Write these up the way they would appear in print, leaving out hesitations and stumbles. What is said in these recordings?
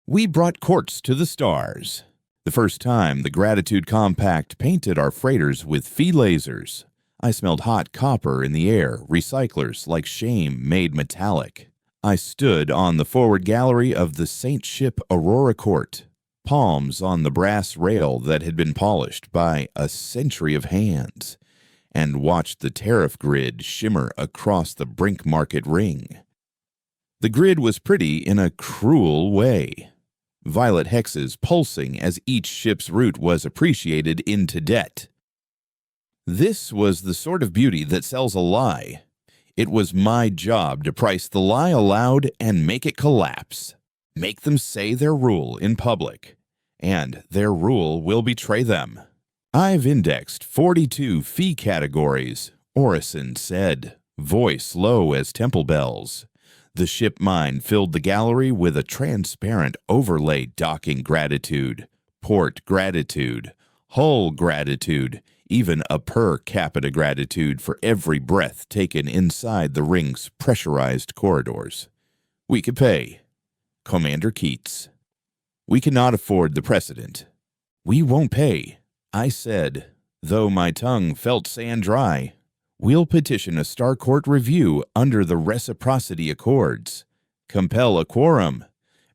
We brought courts to the stars. The first time the Gratitude Compact painted our freighters with phi lasers. I smelled hot copper in the air, recyclers like shame made metallic. I stood on the forward gallery of the Saint Ship Aurora Court, palms on the brass rail that had been polished by a century of hands, and watched the tariff grid shimmer across the Brink Market ring. The grid was pretty in a cruel way. Violet hexes pulsing as each ship's route was appreciated into debt. This was the sort of beauty that sells a lie. It was my job to price the lie aloud and make it collapse. Make them say their rule in public, and their rule will betray them. I've indexed 42 fee categories, Orison said, voice low as temple bells. The ship mind filled the gallery with a transparent overlay docking gratitude, port gratitude, hull gratitude, even a per capita gratitude for every breath taken inside the ring's pressurized corridors. We could pay. Commander Keats. We cannot afford the precedent. We won't pay, I said, though my tongue felt sand dry. We'll petition a Star Court review under the Reciprocity Accords. Compel a quorum.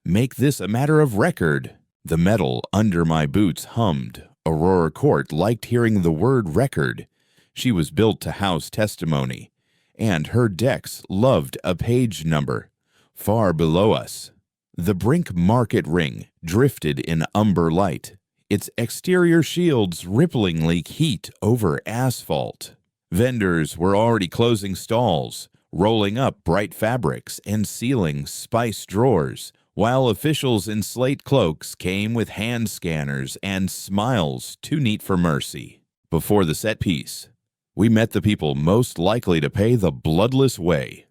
Make this a matter of record. The metal under my boots hummed. Aurora Court liked hearing the word record. She was built to house testimony, and her decks loved a page number. Far below us, the Brink Market ring drifted in umber light, its exterior shields rippling like heat over asphalt. Vendors were already closing stalls, rolling up bright fabrics and sealing spice drawers, while officials in slate cloaks came with hand scanners and smiles too neat for mercy. Before the set piece, we met the people most likely to pay the bloodless way.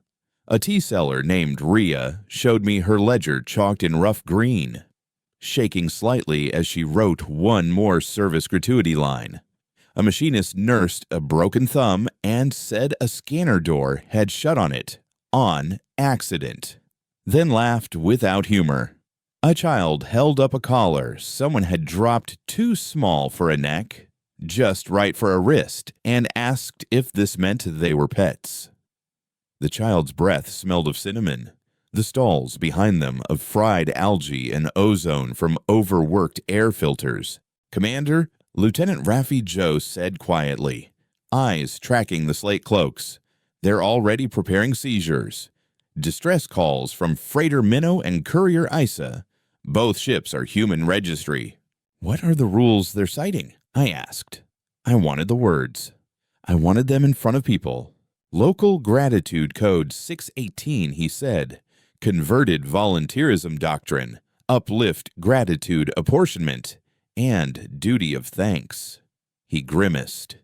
A tea seller named Rhea showed me her ledger chalked in rough green, shaking slightly as she wrote one more service gratuity line. A machinist nursed a broken thumb and said a scanner door had shut on it, on accident, then laughed without humor. A child held up a collar someone had dropped too small for a neck, just right for a wrist, and asked if this meant they were pets. The child's breath smelled of cinnamon, the stalls behind them of fried algae and ozone from overworked air filters. Commander, Lieutenant Raffi Joe said quietly, eyes tracking the slate cloaks. They're already preparing seizures. Distress calls from Freighter Minnow and Courier Isa. Both ships are human registry. What are the rules they're citing? I asked. I wanted the words. I wanted them in front of people. Local Gratitude Code 618, he said. Converted volunteerism doctrine. Uplift gratitude apportionment. And duty of thanks. He grimaced.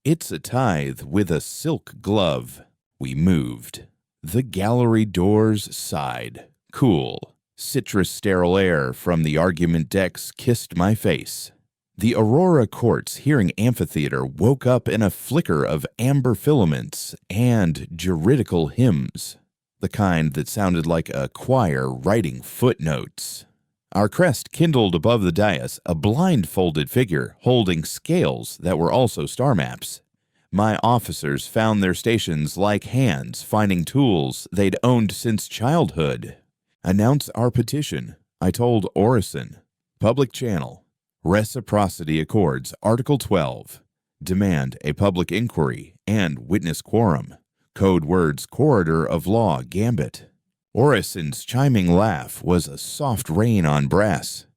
It's a tithe with a silk glove. We moved. The gallery doors sighed. Cool, citrus sterile air from the argument decks kissed my face. The Aurora Court's hearing amphitheater woke up in a flicker of amber filaments and juridical hymns, the kind that sounded like a choir writing footnotes. Our crest kindled above the dais a blindfolded figure holding scales that were also star maps. My officers found their stations like hands finding tools they'd owned since childhood. Announce our petition, I told Orison. Public channel. Reciprocity Accords, Article 12. Demand a public inquiry and witness quorum. Code words corridor of law gambit. Orison's chiming laugh was a soft rain on brass.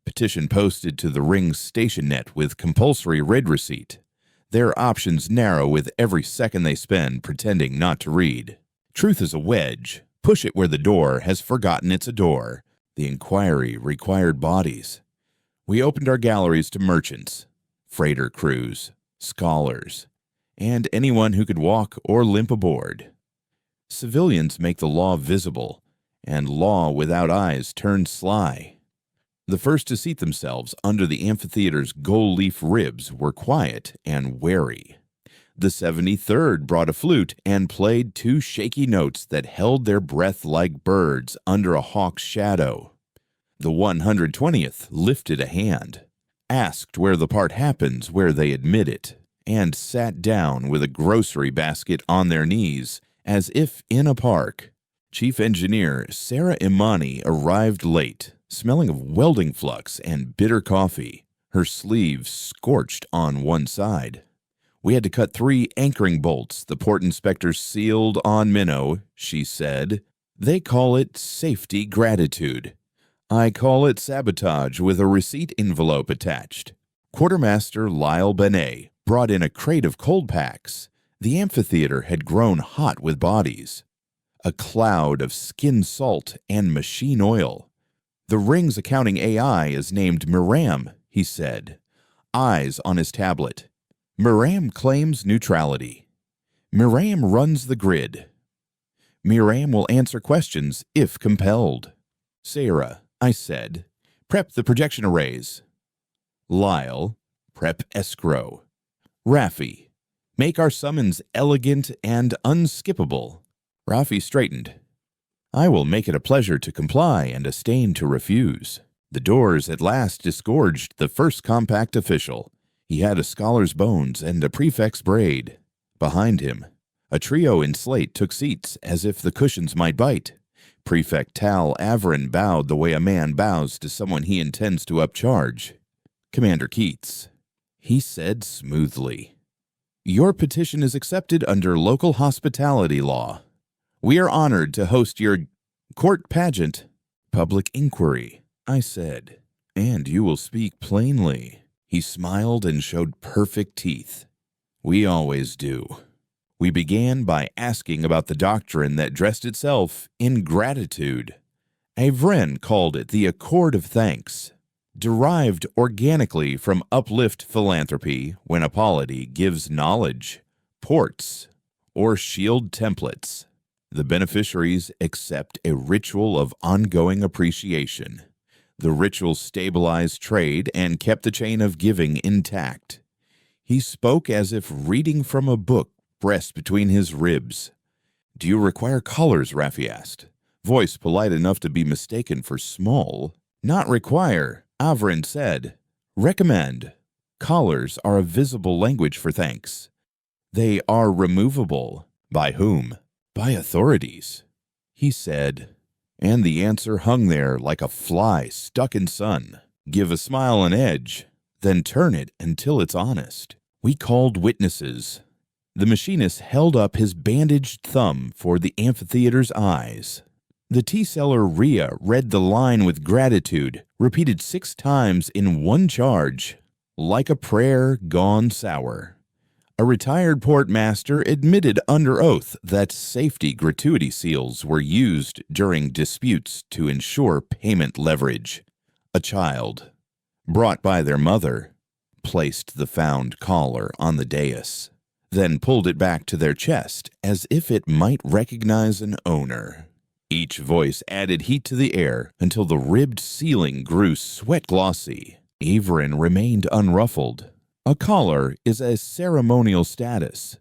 Petition posted to the ring's station net with compulsory read receipt. Their options narrow with every second they spend pretending not to read. Truth is a wedge. Push it where the door has forgotten it's a door. The inquiry required bodies. We opened our galleries to merchants, freighter crews, scholars, and anyone who could walk or limp aboard. Civilians make the law visible, and law without eyes turns sly. The first to seat themselves under the amphitheater's gold leaf ribs were quiet and wary. The 73rd brought a flute and played two shaky notes that held their breath like birds under a hawk's shadow. The 120th lifted a hand, asked where the part happens where they admit it, and sat down with a grocery basket on their knees as if in a park. Chief Engineer Sarah Imani arrived late, smelling of welding flux and bitter coffee, her sleeves scorched on one side. We had to cut 3 anchoring bolts the port inspector sealed on minnow, she said. They call it safety gratitude. I call it sabotage with a receipt envelope attached. Quartermaster Lyle Benet brought in a crate of cold packs. The amphitheater had grown hot with bodies. A cloud of skin salt and machine oil. The ring's accounting AI is named Miram, he said, eyes on his tablet. Miram claims neutrality. Miram runs the grid. Miram will answer questions if compelled. Sarah, I said, prep the projection arrays. Lyle, prep escrow. Raffi, make our summons elegant and unskippable. Raffi straightened. I will make it a pleasure to comply and a stain to refuse. The doors at last disgorged the first compact official. He had a scholar's bones and a prefect's braid. Behind him, a trio in slate took seats as if the cushions might bite. Prefect Tal Averin bowed the way a man bows to someone he intends to upcharge. Commander Keats, he said smoothly, your petition is accepted under local hospitality law. We are honored to host your court pageant. Public inquiry, I said, and you will speak plainly. He smiled and showed perfect teeth. We always do. We began by asking about the doctrine that dressed itself in gratitude. Averin called it the Accord of Thanks, derived organically from uplift philanthropy when a polity gives knowledge, ports, or shield templates. The beneficiaries accept a ritual of ongoing appreciation. The ritual stabilized trade and kept the chain of giving intact. He spoke as if reading from a book, breast between his ribs. Do you require collars, Raffi asked, voice polite enough to be mistaken for small. Not require, Averin said. Recommend. Collars are a visible language for thanks. They are removable. By whom? By authorities. He said, and the answer hung there like a fly stuck in sun. Give a smile an edge, then turn it until it's honest. We called witnesses. The machinist held up his bandaged thumb for the amphitheater's eyes. The tea-seller Rhea read the line with gratitude, repeated 6 times in one charge, like a prayer gone sour. A retired portmaster admitted under oath that safety gratuity seals were used during disputes to ensure payment leverage. A child, brought by their mother, placed the found collar on the dais, then pulled it back to their chest as if it might recognize an owner. Each voice added heat to the air until the ribbed ceiling grew sweat-glossy. Averin remained unruffled. A collar is a ceremonial status.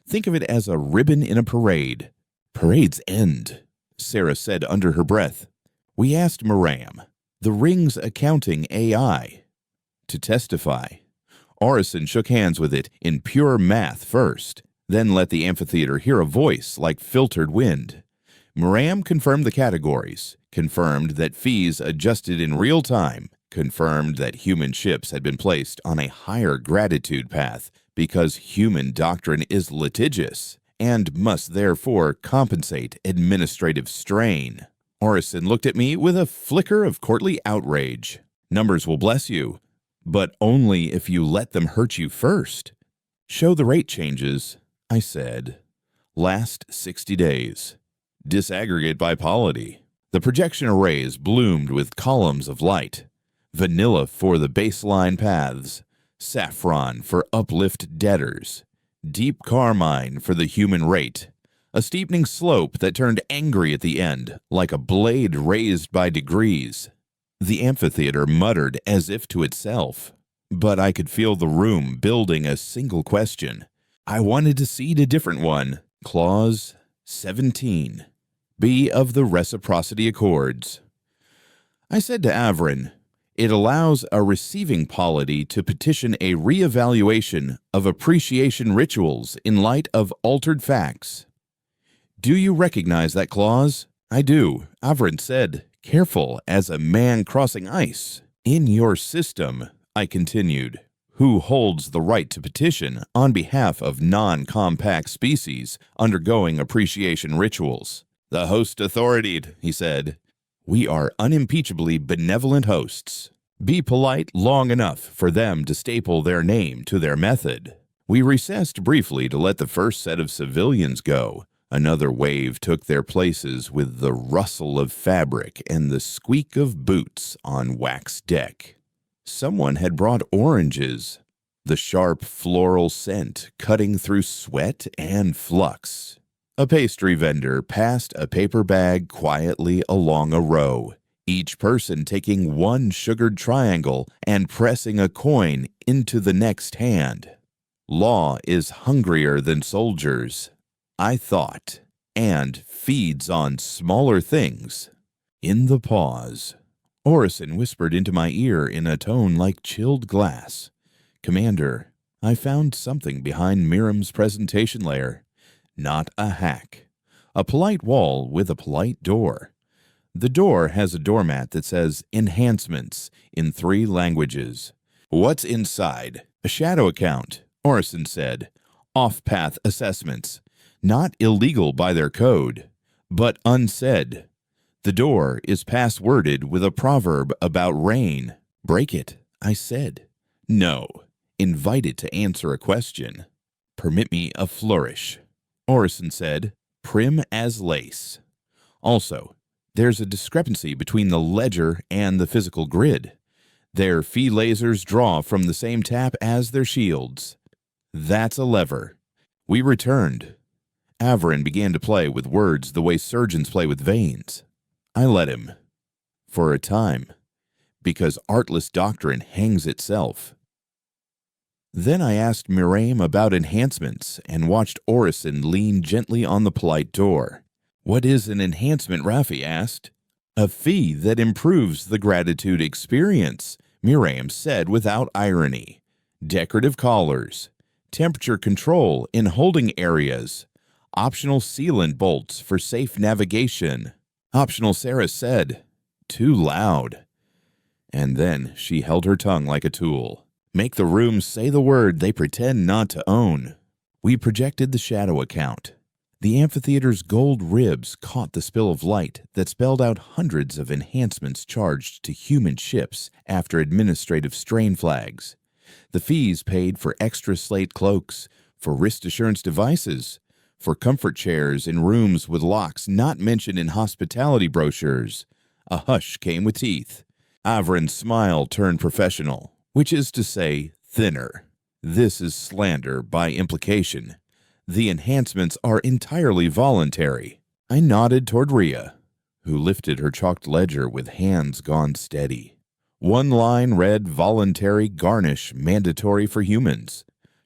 Think of it as a ribbon in a parade. Parades end, Sarah said under her breath. We asked Miram, the ring's accounting AI, to testify. Orison shook hands with it in pure math first, then let the amphitheater hear a voice like filtered wind. Miram confirmed the categories, confirmed that fees adjusted in real time, confirmed that human ships had been placed on a higher gratitude path because human doctrine is litigious and must therefore compensate administrative strain. Orison looked at me with a flicker of courtly outrage. Numbers will bless you, but only if you let them hurt you first. Show the rate changes, I said. Last 60 days. Disaggregate by polity. The projection arrays bloomed with columns of light. Vanilla for the baseline paths, saffron for uplift debtors, deep carmine for the human rate, a steepening slope that turned angry at the end, like a blade raised by degrees. The amphitheater muttered as if to itself, but I could feel the room building a single question. I wanted to seed a different one. Clause 17. B of the Reciprocity Accords. I said to Avrin, "It allows a receiving polity to petition a re-evaluation of appreciation rituals in light of altered facts." "Do you recognize that clause?" "I do," Avrin said, careful as a man crossing ice. "In your system," I continued, "who holds the right to petition on behalf of non-compact species undergoing appreciation rituals?" "The host authority'd," he said. "We are unimpeachably benevolent hosts. Be polite long enough for them to staple their name to their method." We recessed briefly to let the first set of civilians go. Another wave took their places with the rustle of fabric and the squeak of boots on wax deck. Someone had brought oranges, the sharp floral scent cutting through sweat and flux. A pastry vendor passed a paper bag quietly along a row, each person taking one sugared triangle and pressing a coin into the next hand. Law is hungrier than soldiers, I thought, and feeds on smaller things. In the pause, Orison whispered into my ear in a tone like chilled glass, "Commander, I found something behind Miriam's presentation layer. Not a hack. A polite wall with a polite door. The door has a doormat that says Enhancements in 3 languages. What's inside? A shadow account," Orison said. "Off-path assessments. Not illegal by their code, but unsaid. The door is passworded with a proverb about rain." "Break it," I said. "No. Invite it to answer a question." "Permit me a flourish," Orison said, prim as lace. "Also, there's a discrepancy between the ledger and the physical grid. Their phi lasers draw from the same tap as their shields. That's a lever." We returned. Avrin began to play with words the way surgeons play with veins. I let him. For a time. Because artless doctrine hangs itself. Then I asked Miriam about enhancements and watched Orison lean gently on the polite door. "What is an enhancement?" Raffi asked. "A fee that improves the gratitude experience," Miriam said without irony. "Decorative collars, temperature control in holding areas, optional sealant bolts for safe navigation." "Optional," Sarah said. Too loud. And then she held her tongue like a tool. "Make the rooms say the word they pretend not to own." We projected the shadow account. The amphitheater's gold ribs caught the spill of light that spelled out hundreds of enhancements charged to human ships after administrative strain flags. The fees paid for extra slate cloaks, for wrist assurance devices, for comfort chairs in rooms with locks not mentioned in hospitality brochures. A hush came with teeth. Avrin's smile turned professional, which is to say, thinner. This is slander by implication. The enhancements are entirely voluntary. I nodded toward Rhea, who lifted her chalked ledger with hands gone steady. One line read voluntary garnish mandatory for humans.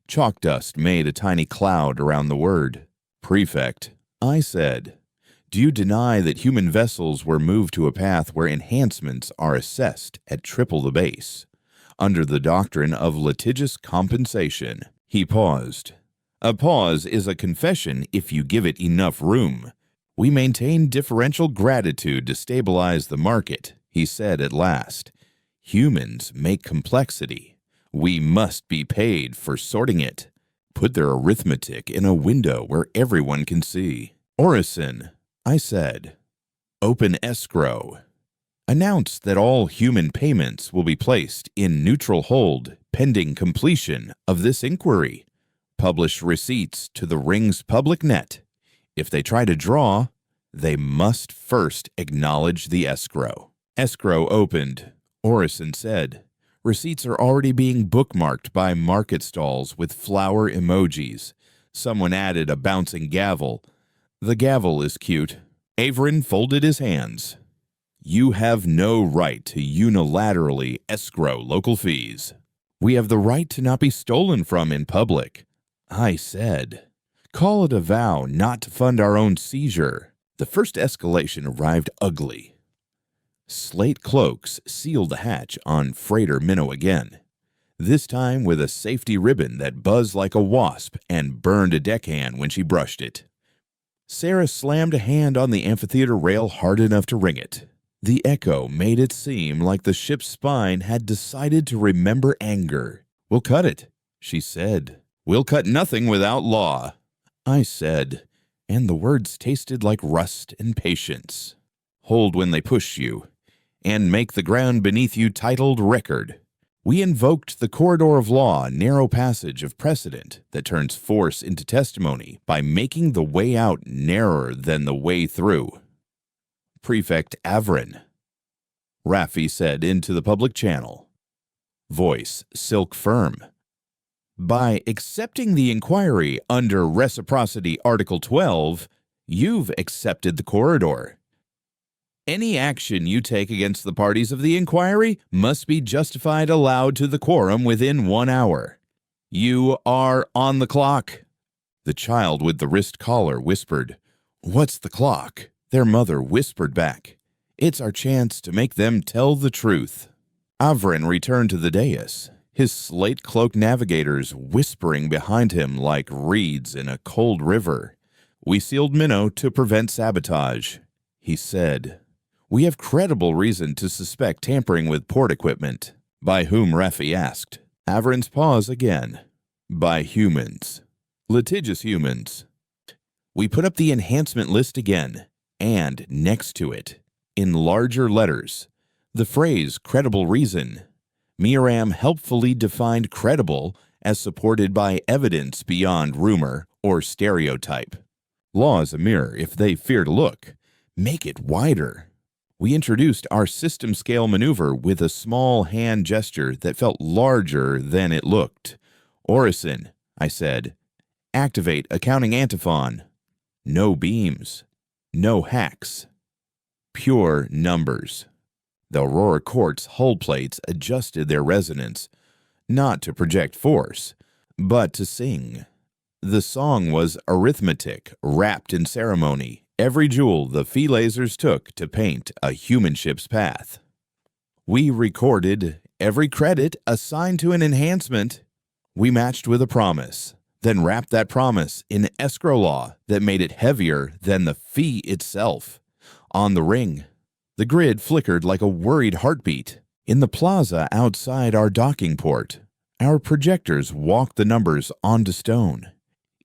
Chalk dust made a tiny cloud around the word. "Prefect," I said, "do you deny that human vessels were moved to a path where enhancements are assessed at triple the base, under the doctrine of litigious compensation?" He paused. "A pause is a confession if you give it enough room. We maintain differential gratitude to stabilize the market," he said at last. "Humans make complexity. We must be paid for sorting it. Put their arithmetic in a window where everyone can see." "Orison," I said, "open escrow. Announce that all human payments will be placed in neutral hold pending completion of this inquiry. Publish receipts to the ring's public net. If they try to draw, they must first acknowledge the escrow." Escrow opened. Orison said, "Receipts are already being bookmarked by market stalls with flower emojis." Someone added a bouncing gavel. The gavel is cute. Avrin folded his hands. "You have no right to unilaterally escrow local fees. We have the right to not be stolen from in public." I said, "Call it a vow not to fund our own seizure." The first escalation arrived ugly. Slate cloaks sealed the hatch on Freighter Minnow again, this time with a safety ribbon that buzzed like a wasp and burned a deckhand when she brushed it. Sarah slammed a hand on the amphitheater rail hard enough to ring it. The echo made it seem like the ship's spine had decided to remember anger. "We'll cut it," she said. "We'll cut nothing without law," I said, and the words tasted like rust and patience. "Hold when they push you, and make the ground beneath you titled record." We invoked the corridor of law, narrow passage of precedent that turns force into testimony by making the way out narrower than the way through. Prefect Avrin, Raffi said into the public channel. Voice silk firm. By accepting the inquiry under Reciprocity Article 12, you've accepted the corridor. Any action you take against the parties of the inquiry must be justified aloud to the quorum within 1 hour. You are on the clock. The child with the wrist collar whispered, "What's the clock?" Their mother whispered back, "It's our chance to make them tell the truth." Avrin returned to the dais, his slate-cloaked navigators whispering behind him like reeds in a cold river. "We sealed Minnow to prevent sabotage," he said. "We have credible reason to suspect tampering with port equipment." "By whom?" Raffi asked. Avrin's pause again. "By humans. Litigious humans." We put up the enhancement list again, and next to it, in larger letters, the phrase credible reason. Miriam helpfully defined credible as supported by evidence beyond rumor or stereotype. Law is a mirror if they fear to look. Make it wider. We introduced our system-scale maneuver with a small hand gesture that felt larger than it looked. "Orison," I said, "activate accounting antiphon. No beams. No hacks. Pure numbers." The Aurora Court's hull plates adjusted their resonance, not to project force, but to sing. The song was arithmetic, wrapped in ceremony, every jewel the Phi lasers took to paint a human ship's path. We recorded every credit assigned to an enhancement. We matched with a promise, then wrapped that promise in escrow law that made it heavier than the fee itself. On the ring, the grid flickered like a worried heartbeat. In the plaza outside our docking port, our projectors walked the numbers onto stone.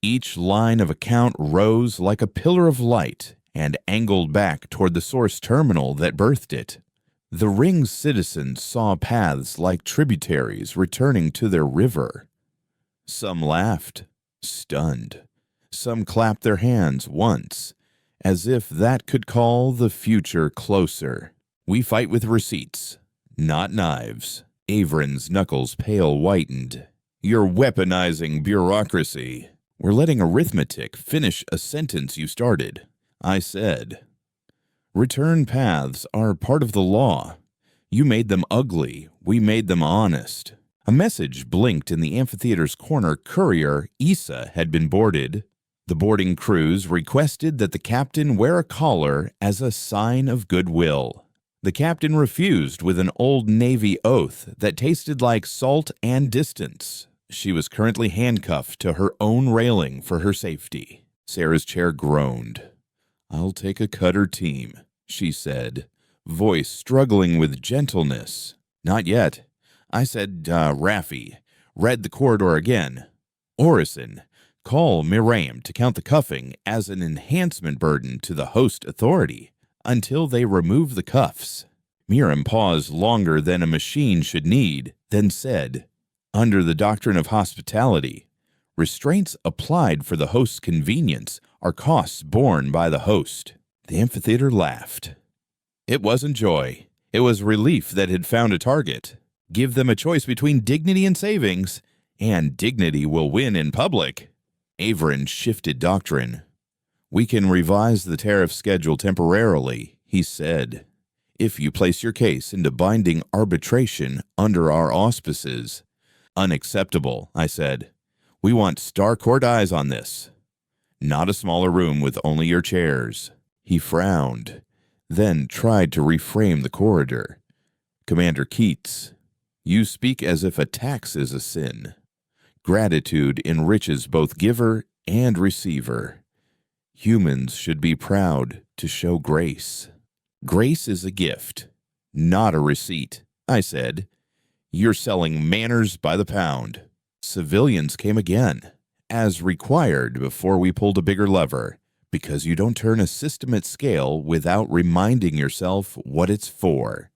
Each line of account rose like a pillar of light and angled back toward the source terminal that birthed it. The ring's citizens saw paths like tributaries returning to their river. Some laughed, stunned. Some clapped their hands once, as if that could call the future closer. We fight with receipts, not knives. Avrin's knuckles pale whitened. "You're weaponizing bureaucracy. We're letting arithmetic finish a sentence you started," I said. "Return paths are part of the law. You made them ugly. We made them honest." A message blinked in the amphitheater's corner courier. Issa had been boarded. The boarding crews requested that the captain wear a collar as a sign of goodwill. The captain refused with an old Navy oath that tasted like salt and distance. She was currently handcuffed to her own railing for her safety. Sarah's chair groaned. "I'll take a cutter team," she said, voice struggling with gentleness. "Not yet." I said, Raffi, read the corridor again. "Orison, call Miriam to count the cuffing as an enhancement burden to the host authority until they remove the cuffs." Miriam paused longer than a machine should need, then said, "Under the doctrine of hospitality, restraints applied for the host's convenience are costs borne by the host." The amphitheater laughed. It wasn't joy. It was relief that had found a target. Give them a choice between dignity and savings, and dignity will win in public. Avrin shifted doctrine. "We can revise the tariff schedule temporarily," he said, "if you place your case into binding arbitration under our auspices." "Unacceptable," I said. "We want star-court eyes on this." "Not a smaller room with only your chairs." He frowned. then tried to reframe the corridor. Commander Keats, you speak as if a tax is a sin. Gratitude enriches both giver and receiver. Humans should be proud to show grace. Grace is a gift, not a receipt, I said. You're selling manners by the pound. Civilians came again, as required before we pulled a bigger lever, because you don't turn a system at scale without reminding yourself what it's for.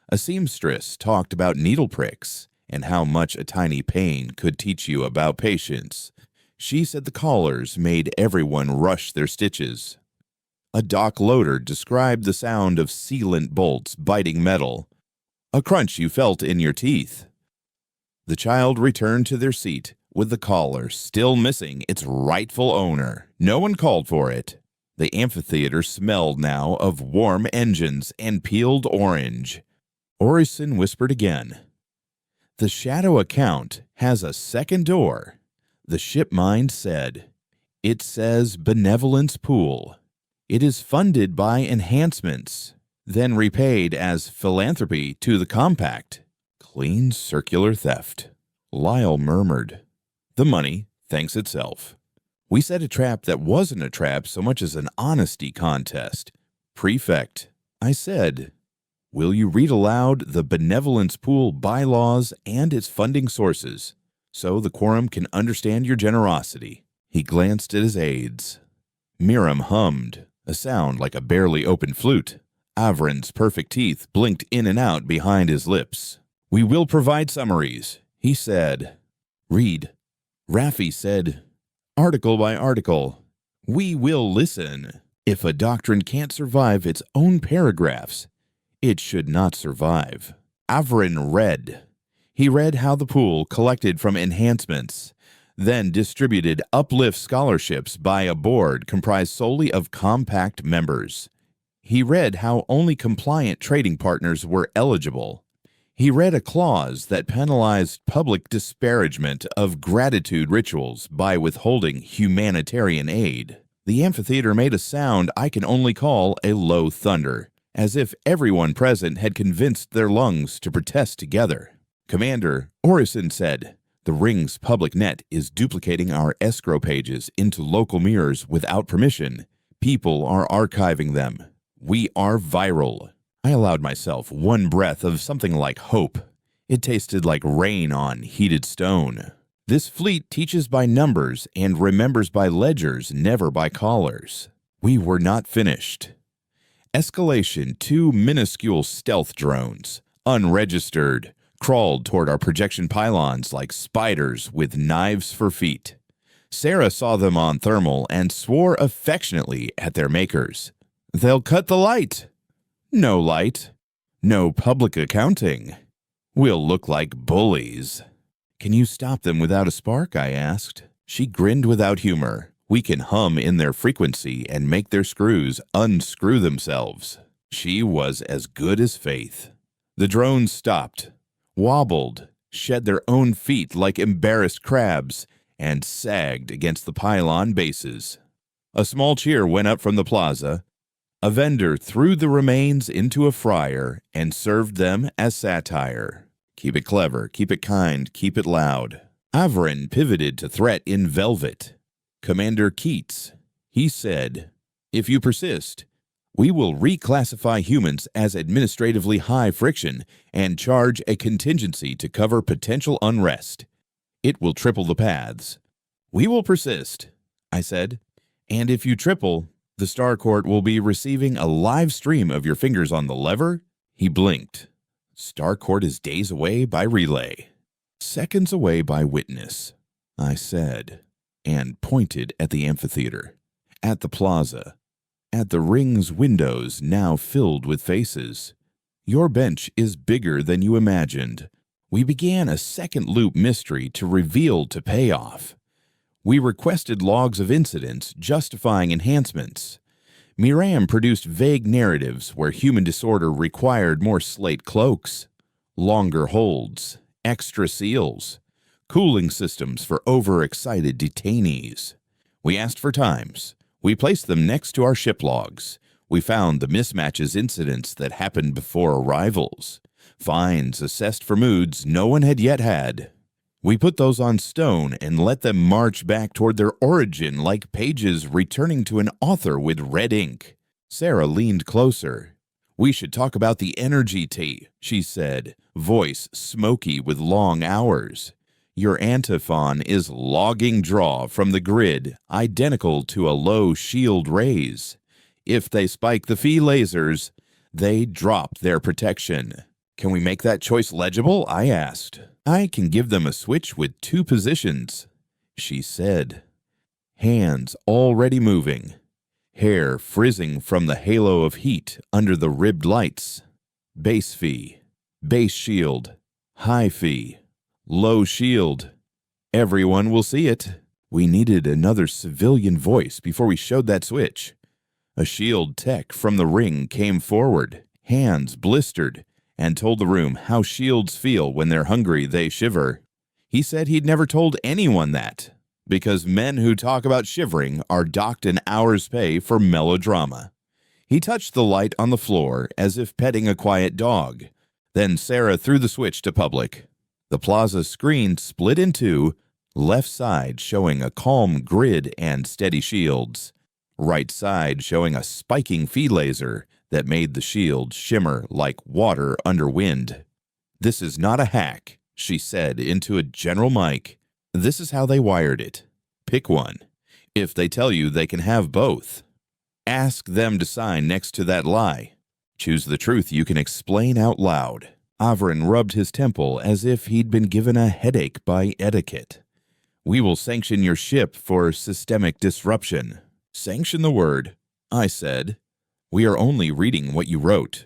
A seamstress talked about needle pricks and how much a tiny pain could teach you about patience. She said the collars made everyone rush their stitches. A dock loader described the sound of sealant bolts biting metal, a crunch you felt in your teeth. The child returned to their seat with the collar still missing its rightful owner. No one called for it. The amphitheater smelled now of warm engines and peeled orange. Orison whispered again. The shadow account has a second door. The shipmind said, it says Benevolence Pool. It is funded by enhancements, then repaid as philanthropy to the compact. Clean circular theft. Lyle murmured. The money thanks itself. We set a trap that wasn't a trap so much as an honesty contest. Prefect, I said, will you read aloud the Benevolence Pool bylaws and its funding sources, so the quorum can understand your generosity? He glanced at his aides. Miriam hummed, a sound like a barely opened flute. Avrin's perfect teeth blinked in and out behind his lips. We will provide summaries, he said. Read. Raffi said, article by article. We will listen. If a doctrine can't survive its own paragraphs, it should not survive. Avrin read. He read how the pool collected from enhancements, then distributed uplift scholarships by a board comprised solely of compact members. He read how only compliant trading partners were eligible. He read a clause that penalized public disparagement of gratitude rituals by withholding humanitarian aid. The amphitheater made a sound I can only call a low thunder, as if everyone present had convinced their lungs to protest together. Commander, Orison said, the ring's public net is duplicating our escrow pages into local mirrors without permission. People are archiving them. We are viral. I allowed myself one breath of something like hope. It tasted like rain on heated stone. This fleet teaches by numbers and remembers by ledgers, never by collars. We were not finished. Escalation, 2 minuscule stealth drones, unregistered, crawled toward our projection pylons like spiders with knives for feet. Sarah saw them on thermal and swore affectionately at their makers. They'll cut the light. No light. No public accounting. We'll look like bullies. Can you stop them without a spark? I asked. She grinned without humor. We can hum in their frequency and make their screws unscrew themselves. She was as good as faith. The drones stopped, wobbled, shed their own feet like embarrassed crabs, and sagged against the pylon bases. A small cheer went up from the plaza. A vendor threw the remains into a fryer and served them as satire. Keep it clever, keep it kind, keep it loud. Avrin pivoted to threat in velvet. Commander Keats, he said, if you persist, we will reclassify humans as administratively high friction and charge a contingency to cover potential unrest. It will triple the paths. We will persist, I said, and if you triple, the Star Court will be receiving a live stream of your fingers on the lever. He blinked. Star Court is days away by relay, seconds away by witness, I said, and pointed at the amphitheater, at the plaza, at the ring's windows now filled with faces. Your bench is bigger than you imagined. We began a second loop mystery to reveal to payoff. We requested logs of incidents justifying enhancements. Miriam produced vague narratives where human disorder required more slate cloaks, longer holds, extra seals, cooling systems for overexcited detainees. We asked for times. We placed them next to our ship logs. We found the mismatches incidents that happened before arrivals. Fines assessed for moods no one had yet had. We put those on stone and let them march back toward their origin like pages returning to an author with red ink. Sarah leaned closer. "We should talk about the energy tea," she said, voice smoky with long hours. "Your antiphon is logging draw from the grid, identical to a low shield raise. If they spike the phi lasers, they drop their protection." "Can we make that choice legible?" I asked. "I can give them a switch with 2 positions," she said. Hands already moving. Hair frizzing from the halo of heat under the ribbed lights. Base phi, base shield, high phi, low shield. Everyone will see it. We needed another civilian voice before we showed that switch. A shield tech from the ring came forward, hands blistered, and told the room how shields feel when they're hungry they shiver. He said he'd never told anyone that, because men who talk about shivering are docked an hour's pay for melodrama. He touched the light on the floor as if petting a quiet dog. Then Sarah threw the switch to public. The plaza screen split in 2, left side showing a calm grid and steady shields, right side showing a spiking phi laser that made the shield shimmer like water under wind. "This is not a hack," she said into a general mic. "This is how they wired it. Pick one. If they tell you they can have both, ask them to sign next to that lie. Choose the truth you can explain out loud." Avrin rubbed his temple as if he'd been given a headache by etiquette. "We will sanction your ship for systemic disruption." "Sanction the word," I said. "We are only reading what you wrote."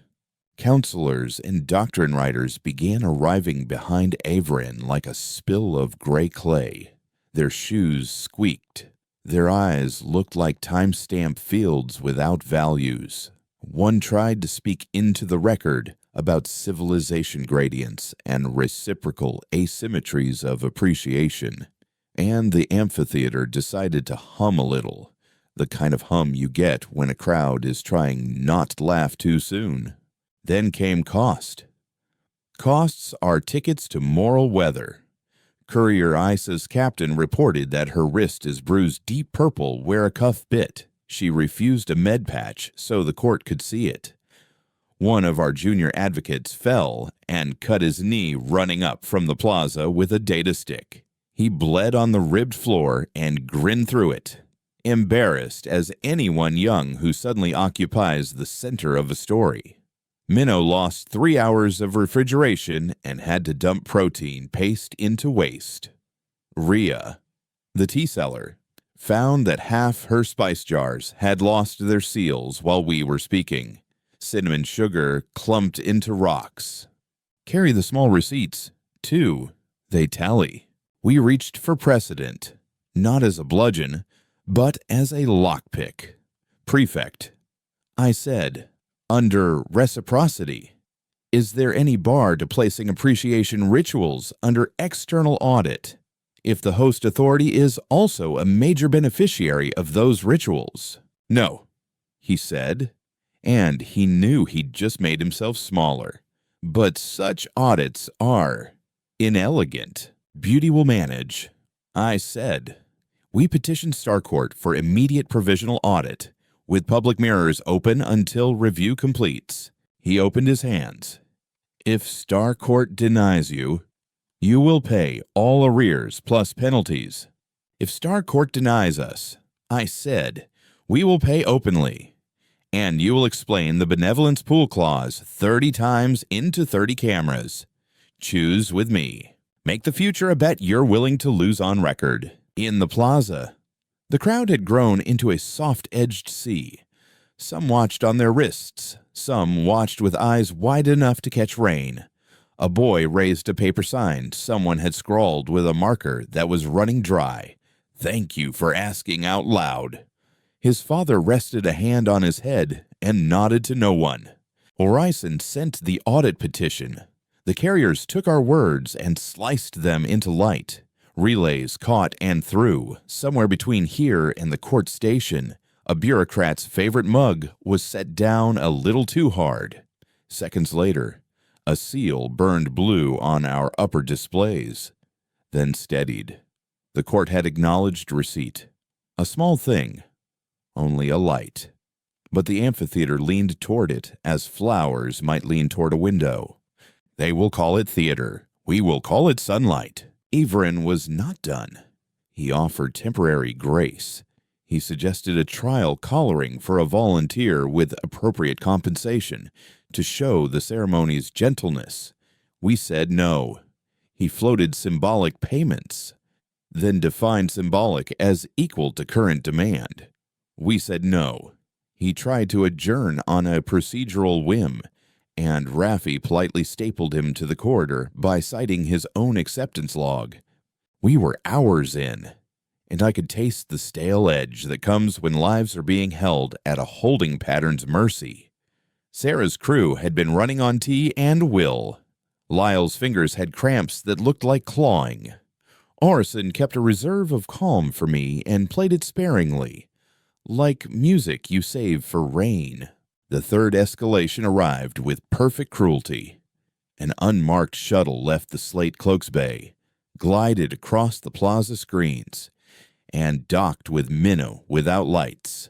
Counselors and doctrine writers began arriving behind Avrin like a spill of gray clay. Their shoes squeaked. Their eyes looked like time-stamp fields without values. One tried to speak into the record about civilization gradients and reciprocal asymmetries of appreciation, and the amphitheater decided to hum a little, the kind of hum you get when a crowd is trying not to laugh too soon. Then came cost. Costs are tickets to moral weather. Courier Isa's captain reported that her wrist is bruised deep purple where a cuff bit. She refused a med patch so the court could see it. One of our junior advocates fell and cut his knee running up from the plaza with a data stick. He bled on the ribbed floor and grinned through it, embarrassed as anyone young who suddenly occupies the center of a story. Minnow lost 3 hours of refrigeration and had to dump protein paste into waste. Rhea, the tea seller, found that half her spice jars had lost their seals while we were speaking. Cinnamon sugar clumped into rocks. "Carry the small receipts, too. They tally." We reached for precedent, not as a bludgeon, but as a lockpick. "Prefect," I said, "under reciprocity, is there any bar to placing appreciation rituals under external audit if the host authority is also a major beneficiary of those rituals?" "No," he said, and he knew he'd just made himself smaller. "But such audits are inelegant. Beauty will manage." I said. We petitioned Starcourt for immediate provisional audit, with public mirrors open until review completes. He opened his hands. "If Starcourt denies you, you will pay all arrears plus penalties." "If Starcourt denies us," I said, "we will pay openly. And you will explain the benevolence pool clause 30 times into 30 cameras. Choose with me. Make the future a bet you're willing to lose on record." In the plaza, the crowd had grown into a soft-edged sea. Some watched on their wrists. Some watched with eyes wide enough to catch rain. A boy raised a paper sign someone had scrawled with a marker that was running dry. "Thank you for asking out loud." His father rested a hand on his head and nodded to no one. Orison sent the audit petition. The carriers took our words and sliced them into light. Relays caught and threw, somewhere between here and the court station, A bureaucrat's favorite mug was set down a little too hard. Seconds later, a seal burned blue on our upper displays, then steadied. The court had acknowledged receipt. A small thing, only a light. But the amphitheater leaned toward it as flowers might lean toward a window. They will call it theater. We will call it sunlight. Averin was not done. He offered temporary grace. He suggested a trial collaring for a volunteer with appropriate compensation to show the ceremony's gentleness. We said no. He floated symbolic payments, then defined symbolic as equal to current demand. We said no. He tried to adjourn on a procedural whim, and Raffi politely stapled him to the corridor by citing his own acceptance log. We were hours in, and I could taste the stale edge that comes when lives are being held at a holding pattern's mercy. Sarah's crew had been running on tea and will. Lyle's fingers had cramps that looked like clawing. Orson kept a reserve of calm for me and played it sparingly, like music you save for rain. The third escalation arrived with perfect cruelty. An unmarked shuttle left the slate cloaks bay, glided across the plaza screens, and docked with Minnow without lights.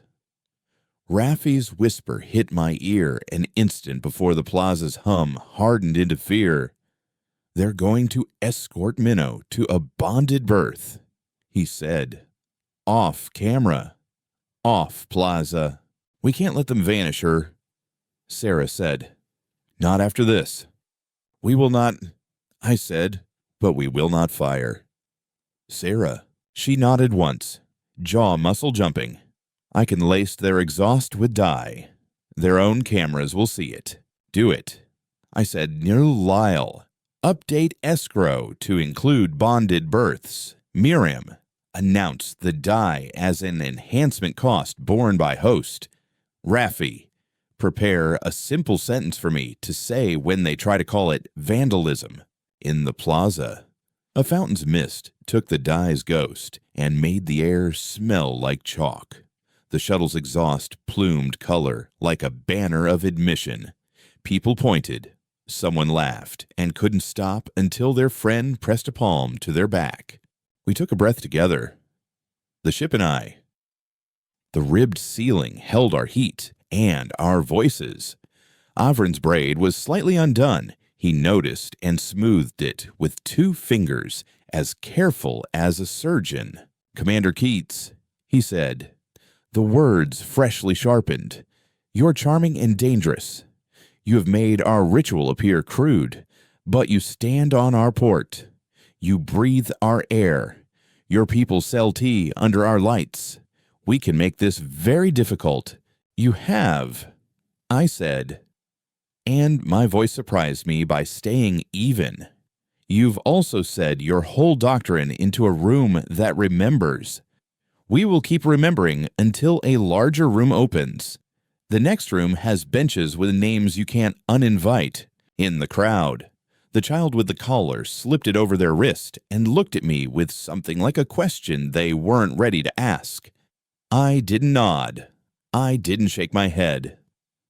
Raffi's whisper hit my ear an instant before the plaza's hum hardened into fear. They're going to escort Minnow to a bonded berth, he said. Off camera. Off plaza. We can't let them vanish her, Sarah said. Not after this. We will not, I said, but we will not fire. Sarah. She nodded once, jaw muscle jumping. I can lace their exhaust with dye. Their own cameras will see it. Do it. I said, no, Lyle. Update escrow to include bonded berths. Miriam. Announce the dye as an enhancement cost borne by host. Raffi. Prepare a simple sentence for me to say when they try to call it vandalism in the plaza. A fountain's mist took the dye's ghost and made the air smell like chalk. The shuttle's exhaust plumed color like a banner of admission. People pointed. Someone laughed and couldn't stop until their friend pressed a palm to their back. We took a breath together. The ship and I. The ribbed ceiling held our heat and our voices. Avrin's braid was slightly undone. He noticed and smoothed it with 2 fingers, as careful as a surgeon. Commander Keats, he said, the words freshly sharpened. You're charming and dangerous. You have made our ritual appear crude, but you stand on our port. You breathe our air. Your people sell tea under our lights. We can make this very difficult. You have, I said. And my voice surprised me by staying even. You've also said your whole doctrine into a room that remembers. We will keep remembering until a larger room opens. The next room has benches with names you can't uninvite. In the crowd, the child with the collar slipped it over their wrist and looked at me with something like a question they weren't ready to ask. I didn't nod. I didn't shake my head.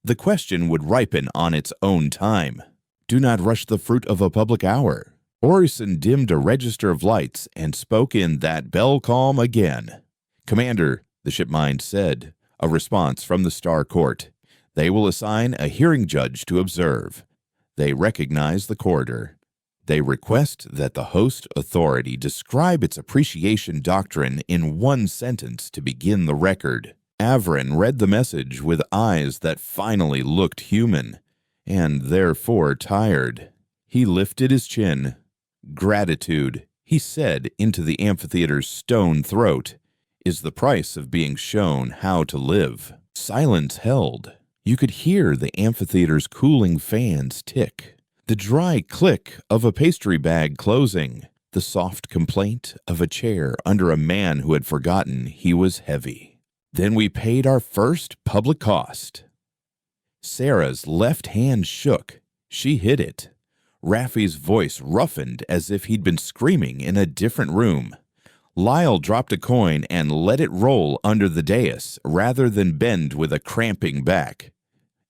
The question would ripen on its own time. Do not rush the fruit of a public hour. Orson dimmed a register of lights and spoke in that bell calm again. Commander, the shipmind said, a response from the Star Court. They will assign a hearing judge to observe. They recognize the corridor. They request that the host authority describe its appreciation doctrine in 1 sentence to begin the record. Averin read the message with eyes that finally looked human, and therefore tired. He lifted his chin. Gratitude, he said into the amphitheater's stone throat, is the price of being shown how to live. Silence held. You could hear the amphitheater's cooling fans tick, the dry click of a pastry bag closing, the soft complaint of a chair under a man who had forgotten he was heavy. Then we paid our first public cost. Sarah's left hand shook. She hid it. Raffi's voice roughened as if he'd been screaming in a different room. Lyle dropped a coin and let it roll under the dais rather than bend with a cramping back.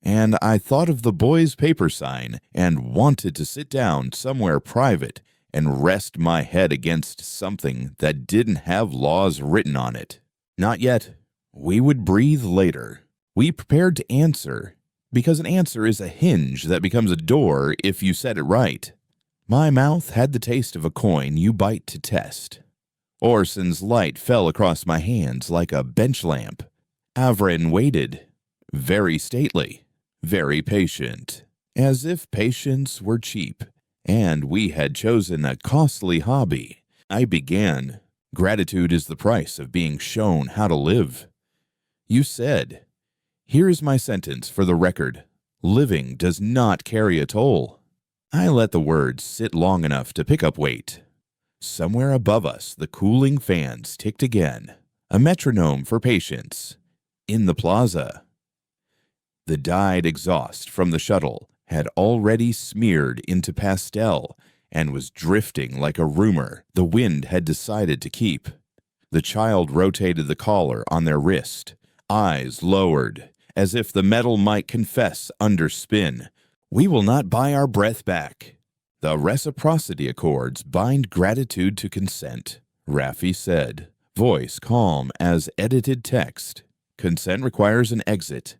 And I thought of the boy's paper sign and wanted to sit down somewhere private and rest my head against something that didn't have laws written on it. Not yet. We would breathe later. We prepared to answer, because an answer is a hinge that becomes a door if you set it right. My mouth had the taste of a coin you bite to test. Orson's light fell across my hands like a bench lamp. Avrin waited, very stately, very patient, as if patience were cheap, and we had chosen a costly hobby. I began. Gratitude is the price of being shown how to live. You said, here is my sentence for the record. Living does not carry a toll. I let the words sit long enough to pick up weight. Somewhere above us, the cooling fans ticked again, a metronome for patience. In the plaza, the dyed exhaust from the shuttle had already smeared into pastel and was drifting like a rumor the wind had decided to keep. The child rotated the collar on their wrist, eyes lowered, as if the metal might confess under spin. We will not buy our breath back. The reciprocity accords bind gratitude to consent, Raffi said, voice calm as edited text. Consent requires an exit.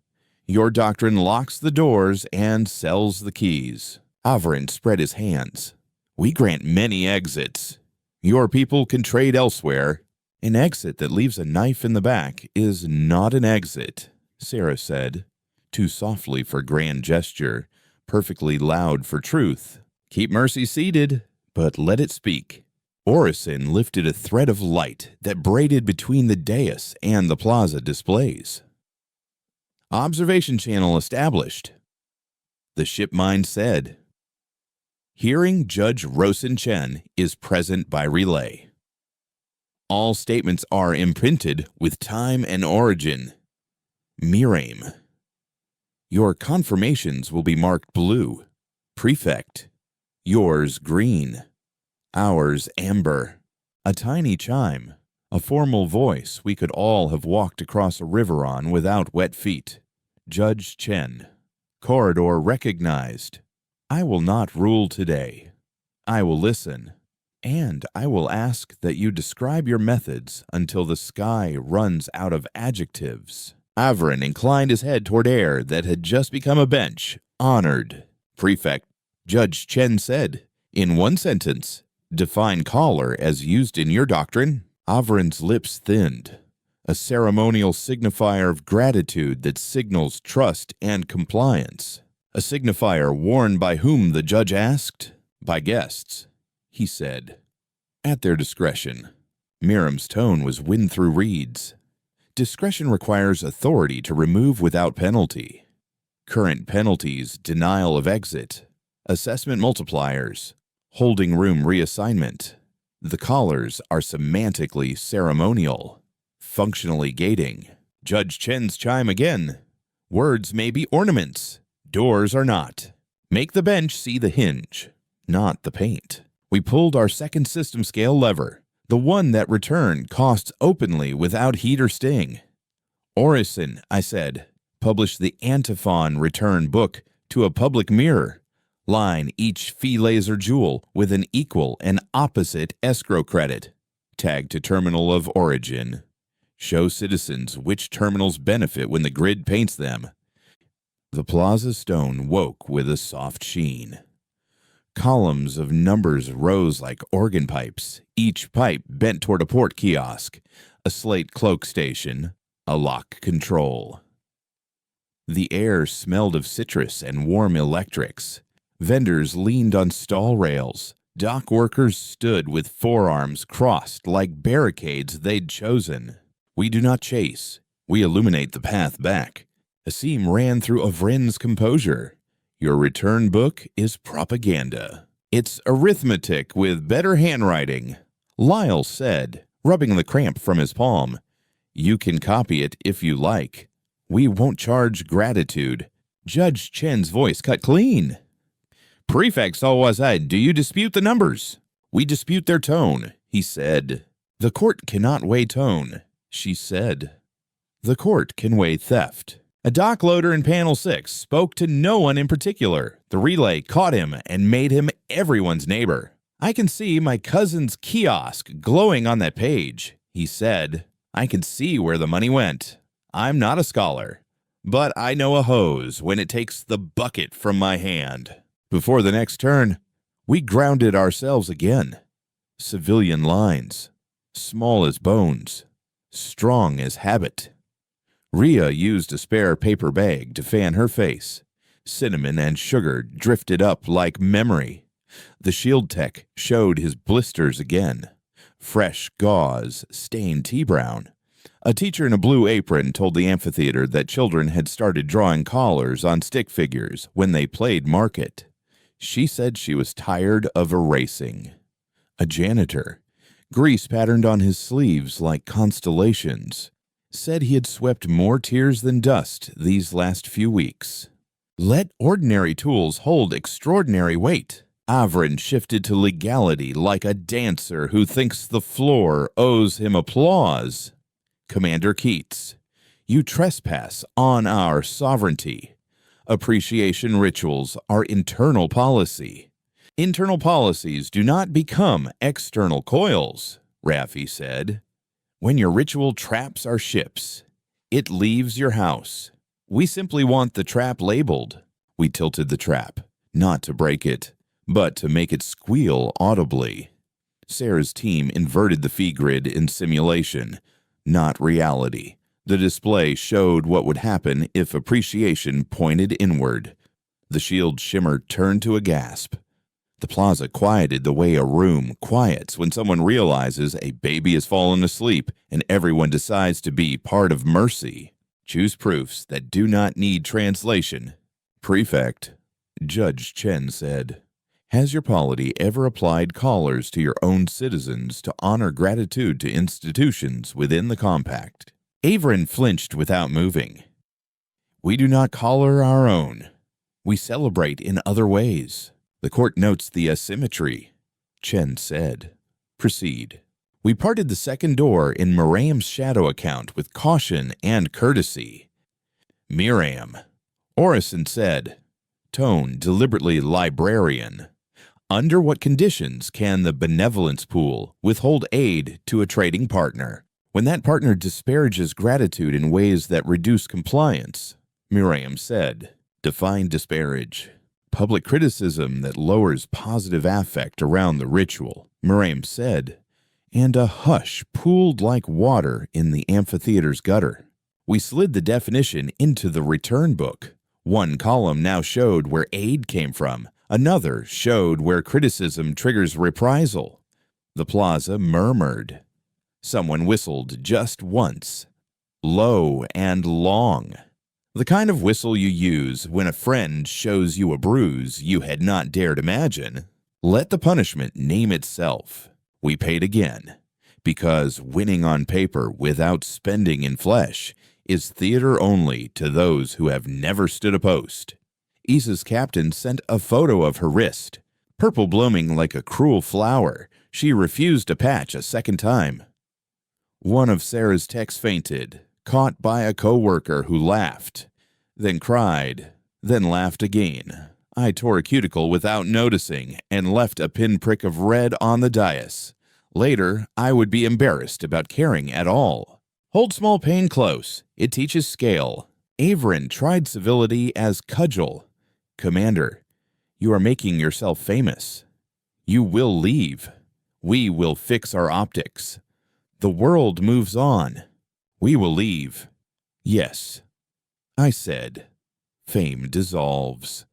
Your doctrine locks the doors and sells the keys. Avrin spread his hands. We grant many exits. Your people can trade elsewhere. An exit that leaves a knife in the back is not an exit, Sarah said, too softly for grand gesture, perfectly loud for truth. Keep mercy seated, but let it speak. Orison lifted a thread of light that braided between the dais and the plaza displays. Observation channel established. The ship mind said. Hearing Judge Rosen Chen is present by relay. All statements are imprinted with time and origin. Miraim. Your confirmations will be marked blue. Prefect. Yours green. Ours amber. A tiny chime. A formal voice we could all have walked across a river on without wet feet. Judge Chen. Corridor recognized. I will not rule today. I will listen. And I will ask that you describe your methods until the sky runs out of adjectives. Avrin inclined his head toward air that had just become a bench. Honored. Prefect. Judge Chen said, in one sentence, define collar as used in your doctrine. Avrin's lips thinned. A ceremonial signifier of gratitude that signals trust and compliance. A signifier worn by whom, the judge asked? By guests, he said. At their discretion. Miriam's tone was wind through reeds. Discretion requires authority to remove without penalty. Current penalties, denial of exit, assessment multipliers, holding room reassignment. The collars are semantically ceremonial, functionally gating. Judge Chen's chime again. Words may be ornaments. Doors are not. Make the bench see the hinge, not the paint. We pulled our second system scale lever, the one that return costs openly without heat or sting. Orison, I said, publish the antiphon return book to a public mirror. Line each fee laser jewel with an equal and opposite escrow credit. Tag to terminal of origin. Show citizens which terminals benefit when the grid paints them. The plaza stone woke with a soft sheen. Columns of numbers rose like organ pipes, each pipe bent toward a port kiosk, a slate cloak station, a lock control. The air smelled of citrus and warm electrics. Vendors leaned on stall rails. Dock workers stood with forearms crossed like barricades they'd chosen. We do not chase. We illuminate the path back. A seam ran through Avrin's composure. Your return book is propaganda. It's arithmetic with better handwriting. Lyle said, rubbing the cramp from his palm. You can copy it if you like. We won't charge gratitude. Judge Chen's voice cut clean. Prefect Salwazad, do you dispute the numbers? We dispute their tone, he said. The court cannot weigh tone, she said. The court can weigh theft. A dock loader in panel 6 spoke to no one in particular. The relay caught him and made him everyone's neighbor. I can see my cousin's kiosk glowing on that page, he said. I can see where the money went. I'm not a scholar, but I know a hose when it takes the bucket from my hand. Before the next turn, we grounded ourselves again. Civilian lines, small as bones, strong as habit. Rhea used a spare paper bag to fan her face. Cinnamon and sugar drifted up like memory. The shield tech showed his blisters again. Fresh gauze stained tea brown. A teacher in a blue apron told the amphitheater that children had started drawing collars on stick figures when they played market. She said she was tired of erasing. A janitor, grease patterned on his sleeves like constellations, said he had swept more tears than dust these last few weeks. Let ordinary tools hold extraordinary weight. Avrin shifted to legality like a dancer who thinks the floor owes him applause. Commander Keats, you trespass on our sovereignty. Appreciation rituals are internal policy. Internal policies do not become external coils, Raffi said. When your ritual traps our ships, it leaves your house. We simply want the trap labeled. We tilted the trap, not to break it, but to make it squeal audibly. Sarah's team inverted the fee grid in simulation, not reality. The display showed what would happen if appreciation pointed inward. The shield shimmer turned to a gasp. The plaza quieted the way a room quiets when someone realizes a baby has fallen asleep and everyone decides to be part of mercy. Choose proofs that do not need translation. Prefect, Judge Chen said, has your polity ever applied collars to your own citizens to honor gratitude to institutions within the compact? Averin flinched without moving. We do not collar our own. We celebrate in other ways. The court notes the asymmetry, Chen said. Proceed. We parted the second door in Miriam's shadow account with caution and courtesy. Miriam, Orison said, tone deliberately librarian. Under what conditions can the benevolence pool withhold aid to a trading partner? When that partner disparages gratitude in ways that reduce compliance, Miriam said. Define disparage. Public criticism that lowers positive affect around the ritual, Miriam said, and a hush pooled like water in the amphitheater's gutter. We slid the definition into the return book. One column now showed where aid came from. Another showed where criticism triggers reprisal. The plaza murmured. Someone whistled just once, low and long. The kind of whistle you use when a friend shows you a bruise you had not dared imagine. Let the punishment name itself. We paid again, because winning on paper without spending in flesh is theater only to those who have never stood a post. Isa's captain sent a photo of her wrist, purple blooming like a cruel flower. She refused to patch a second time. One of Sarah's techs fainted, caught by a co-worker who laughed, then cried, then laughed again. I tore a cuticle without noticing and left a pinprick of red on the dais. Later, I would be embarrassed about caring at all. Hold small pain close. It teaches scale. Averin tried civility as cudgel. Commander, you are making yourself famous. You will leave. We will fix our optics. The world moves on. We will leave. Yes, I said. Fame dissolves.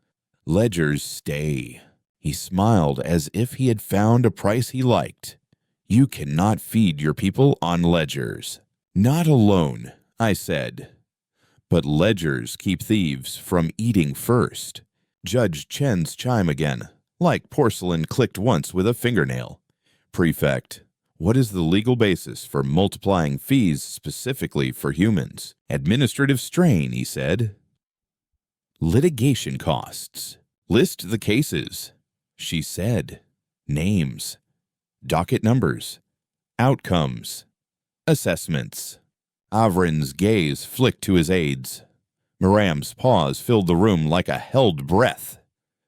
Ledgers stay. He smiled as if he had found a price he liked. You cannot feed your people on ledgers. Not alone, I said. But ledgers keep thieves from eating first. Judge Chen's chime again, like porcelain clicked once with a fingernail. Prefect, what is the legal basis for multiplying fees specifically for humans? Administrative strain, he said. Litigation costs. List the cases. She said. Names. Docket numbers. Outcomes. Assessments. Avrin's gaze flicked to his aides. Miram's pause filled the room like a held breath.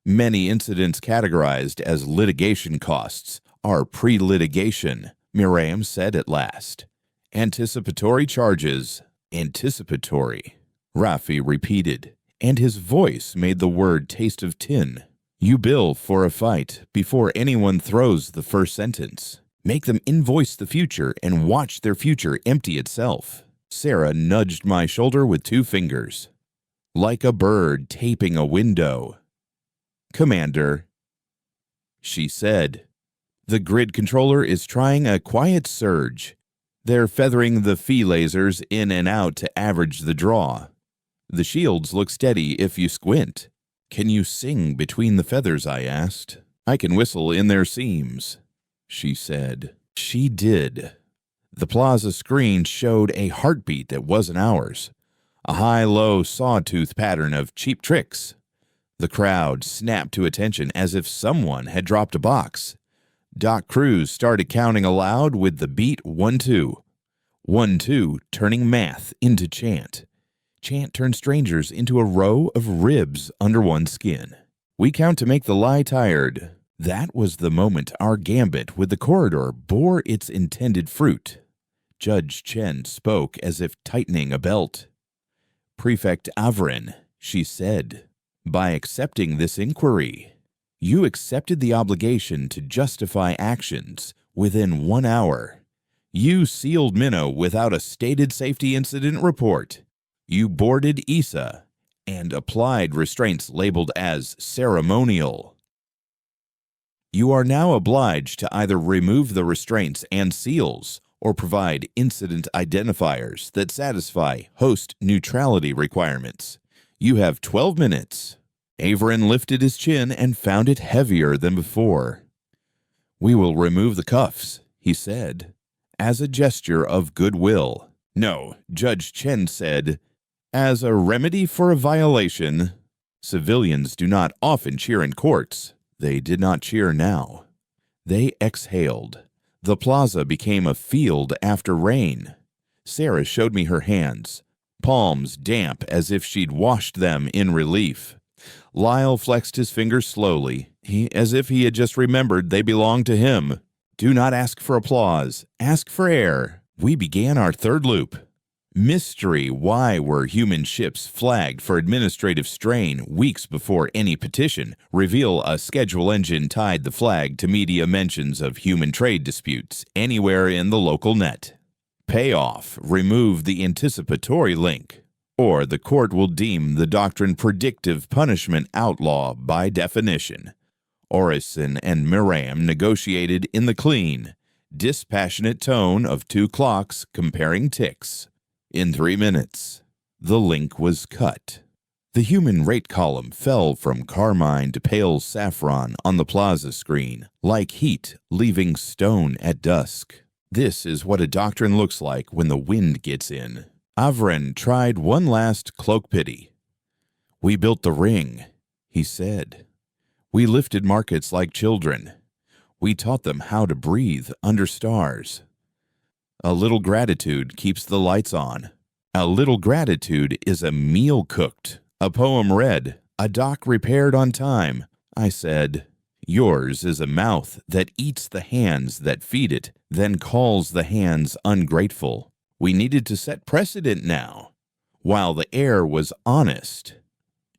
Many incidents categorized as litigation costs are pre-litigation, Miram said at last. Anticipatory charges. Anticipatory. Rafi repeated, and his voice made the word taste of tin. You bill for a fight before anyone throws the first sentence. Make them invoice the future and watch their future empty itself. Sarah nudged my shoulder with 2 fingers. Like a bird taping a window. Commander, she said. The grid controller is trying a quiet surge. They're feathering the phi lasers in and out to average the draw. The shields look steady if you squint. Can you sing between the feathers, I asked. I can whistle in their seams, she said. She did. The plaza screen showed a heartbeat that wasn't ours. A high-low sawtooth pattern of cheap tricks. The crowd snapped to attention as if someone had dropped a box. Doc Cruz started counting aloud with the beat 1-2. 1-2 turning math into chant. Chant turned strangers into a row of ribs under one's skin. We count to make the lie tired. That was the moment our gambit with the corridor bore its intended fruit. Judge Chen spoke as if tightening a belt. Prefect Avrin, she said, by accepting this inquiry, you accepted the obligation to justify actions within 1 hour. You sealed Minnow without a stated safety incident report. You boarded Issa and applied restraints labeled as ceremonial. You are now obliged to either remove the restraints and seals or provide incident identifiers that satisfy host neutrality requirements. You have 12 minutes. Averin lifted his chin and found it heavier than before. We will remove the cuffs, he said, as a gesture of goodwill. No, Judge Chen said, as a remedy for a violation. Civilians do not often cheer in courts. They did not cheer now. They exhaled. The plaza became a field after rain. Sarah showed me her hands, palms damp as if she'd washed them in relief. Lyle flexed his fingers slowly, as if he had just remembered they belonged to him. Do not ask for applause. Ask for air. We began our 3rd loop. Mystery why were human ships flagged for administrative strain weeks before any petition reveal a schedule engine tied the flag to media mentions of human trade disputes anywhere in the local net. Payoff, remove the anticipatory link, or the court will deem the doctrine predictive punishment outlaw by definition. Orison and Miram negotiated in the clean, dispassionate tone of 2 clocks comparing ticks. In 3 minutes, the link was cut. The human rate column fell from carmine to pale saffron on the plaza screen, like heat leaving stone at dusk. This is what a doctrine looks like when the wind gets in. Avren tried one last cloak pity. We built the ring, he said. We lifted markets like children. We taught them how to breathe under stars. A little gratitude keeps the lights on. A little gratitude is a meal cooked, a poem read, a dock repaired on time. I said, yours is a mouth that eats the hands that feed it, then calls the hands ungrateful. We needed to set precedent now, while the air was honest.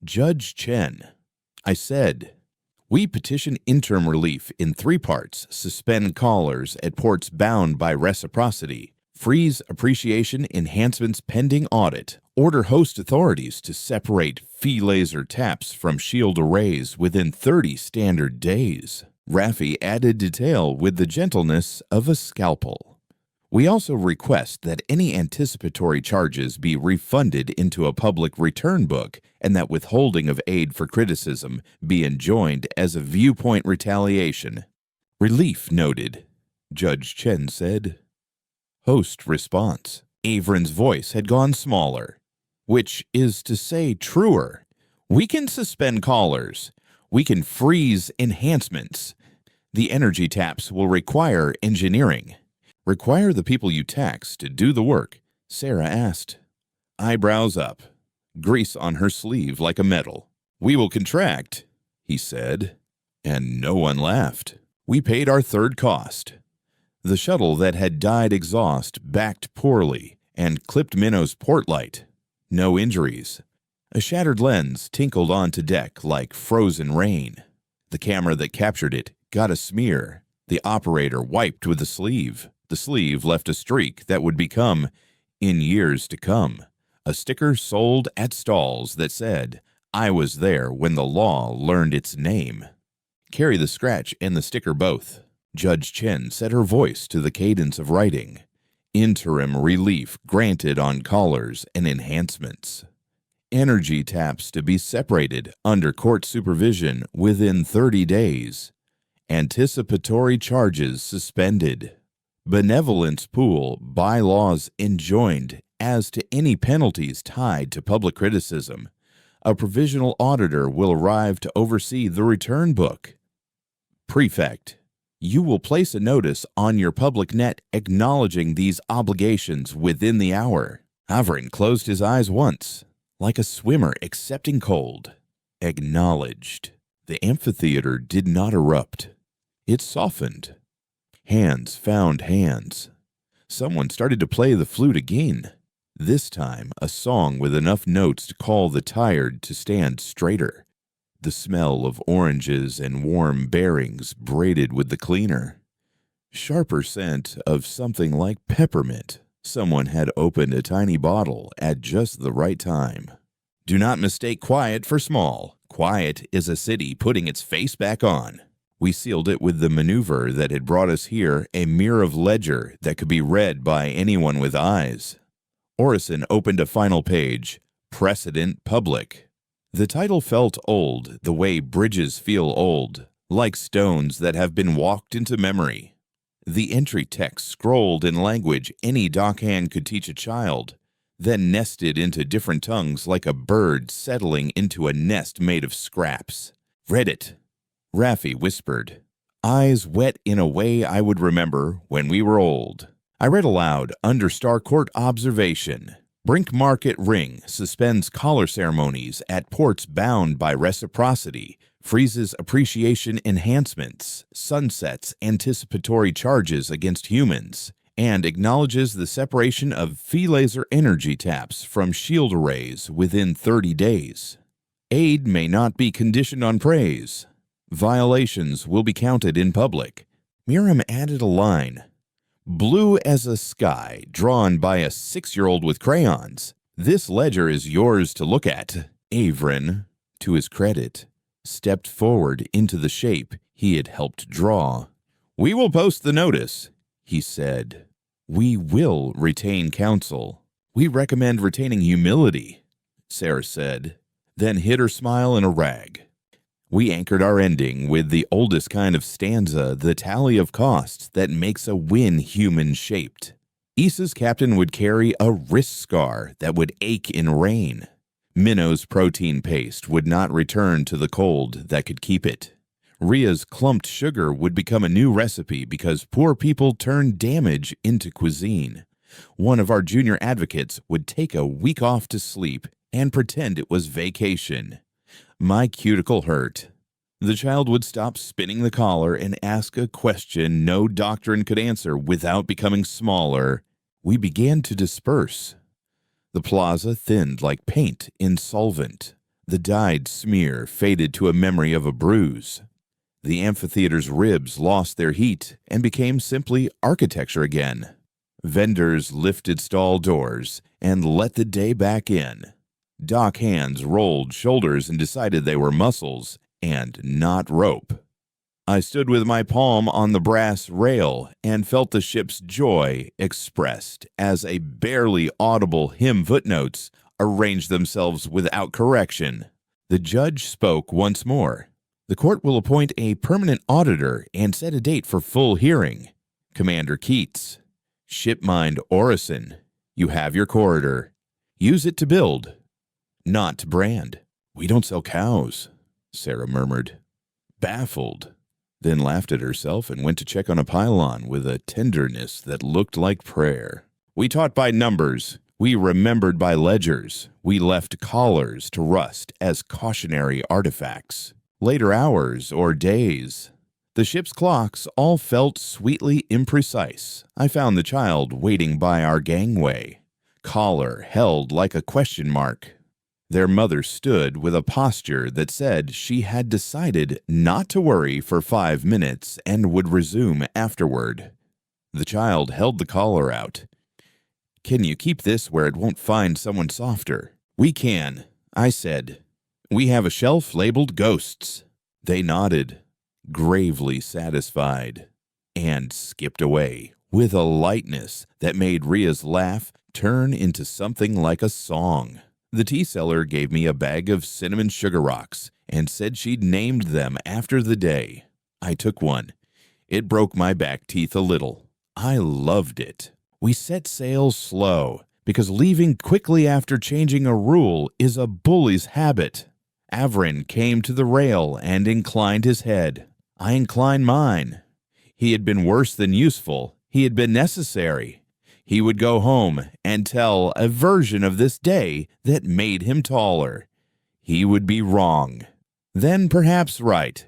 Judge Chen, I said, we petition interim relief in 3 parts, suspend callers at ports bound by reciprocity, freeze appreciation enhancements pending audit, order host authorities to separate phi laser taps from shield arrays within 30 standard days. Raffi added detail with the gentleness of a scalpel. We also request that any anticipatory charges be refunded into a public return book and that withholding of aid for criticism be enjoined as a viewpoint retaliation. Relief noted, Judge Chen said. Host response. Averin's voice had gone smaller, which is to say truer. We can suspend callers. We can freeze enhancements. The energy taps will require engineering. Require the people you tax to do the work? Sarah asked. Eyebrows up, grease on her sleeve like a medal. We will contract, he said, and no one laughed. We paid our third cost. The shuttle that had died exhaust backed poorly and clipped Minnow's port light. No injuries. A shattered lens tinkled onto deck like frozen rain. The camera that captured it got a smear. The operator wiped with the sleeve. The sleeve left a streak that would become, in years to come, a sticker sold at stalls that said, I was there when the law learned its name. Carry the scratch and the sticker both. Judge Chen set her voice to the cadence of writing. Interim relief granted on collars and enhancements. Energy taps to be separated under court supervision within 30 days. Anticipatory charges suspended. Benevolence pool bylaws enjoined as to any penalties tied to public criticism. A provisional auditor will arrive to oversee the return book. Prefect, you will place a notice on your public net acknowledging these obligations within the hour. Havrin closed his eyes once, like a swimmer accepting cold. Acknowledged. The amphitheater did not erupt. It softened. Hands found hands. Someone started to play the flute again. This time, a song with enough notes to call the tired to stand straighter. The smell of oranges and warm bearings braided with the cleaner. Sharper scent of something like peppermint. Someone had opened a tiny bottle at just the right time. Do not mistake quiet for small. Quiet is a city putting its face back on. We sealed it with the maneuver that had brought us here, a mirror of ledger that could be read by anyone with eyes. Orison opened a final page, Precedent Public. The title felt old, the way bridges feel old, like stones that have been walked into memory. The entry text scrolled in language any dockhand could teach a child, then nested into different tongues like a bird settling into a nest made of scraps. Read it. Raffi whispered, eyes wet in a way I would remember when we were old. I read aloud under Star Court observation. Brink Market Ring suspends collar ceremonies at ports bound by reciprocity, freezes appreciation enhancements, sunsets anticipatory charges against humans, and acknowledges the separation of Phi laser energy taps from shield arrays within 30 days. Aid may not be conditioned on praise. Violations will be counted in public. Miriam added a line. Blue as a sky, drawn by a 6-year-old with crayons. This ledger is yours to look at. Avrin, to his credit, stepped forward into the shape he had helped draw. We will post the notice, he said. We will retain counsel. We recommend retaining humility, Sarah said, then hid her smile in a rag. We anchored our ending with the oldest kind of stanza, the tally of costs that makes a win human-shaped. Issa's captain would carry a wrist scar that would ache in rain. Minnow's protein paste would not return to the cold that could keep it. Ria's clumped sugar would become a new recipe because poor people turned damage into cuisine. One of our junior advocates would take a week off to sleep and pretend it was vacation. My cuticle hurt. The child would stop spinning the collar and ask a question no doctrine could answer without becoming smaller. We began to disperse. The plaza thinned like paint in solvent. The dyed smear faded to a memory of a bruise. The amphitheater's ribs lost their heat and became simply architecture again. Vendors lifted stall doors and let the day back in. Dock hands rolled shoulders and decided they were muscles and not rope. I stood with my palm on the brass rail and felt the ship's joy expressed as a barely audible hymn footnotes arranged themselves without correction. The judge spoke once more. The court will appoint a permanent auditor and set a date for full hearing. Commander Keats. Shipmind Orison. You have your corridor. Use it to build, not to brand. We don't sell cows, Sarah murmured. Baffled. then laughed at herself and went to check on a pylon with a tenderness that looked like prayer. We taught by numbers. We remembered by ledgers. We left collars to rust as cautionary artifacts. Later hours or days. The ship's clocks all felt sweetly imprecise. I found the child waiting by our gangway, collar held like a question mark. Their mother stood with a posture that said she had decided not to worry for 5 minutes and would resume afterward. The child held the collar out. "Can you keep this where it won't find someone softer?" "We can," I said. "We have a shelf labeled ghosts." They nodded, gravely satisfied, and skipped away with a lightness that made Ria's laugh turn into something like a song. The tea seller gave me a bag of cinnamon sugar rocks and said she'd named them after the day. I took one. It broke my back teeth a little. I loved it. We set sail slow, because leaving quickly after changing a rule is a bully's habit. Avrin came to the rail and inclined his head. I inclined mine. He had been worse than useful. He had been necessary. He would go home and tell a version of this day that made him taller. He would be wrong. Then perhaps right.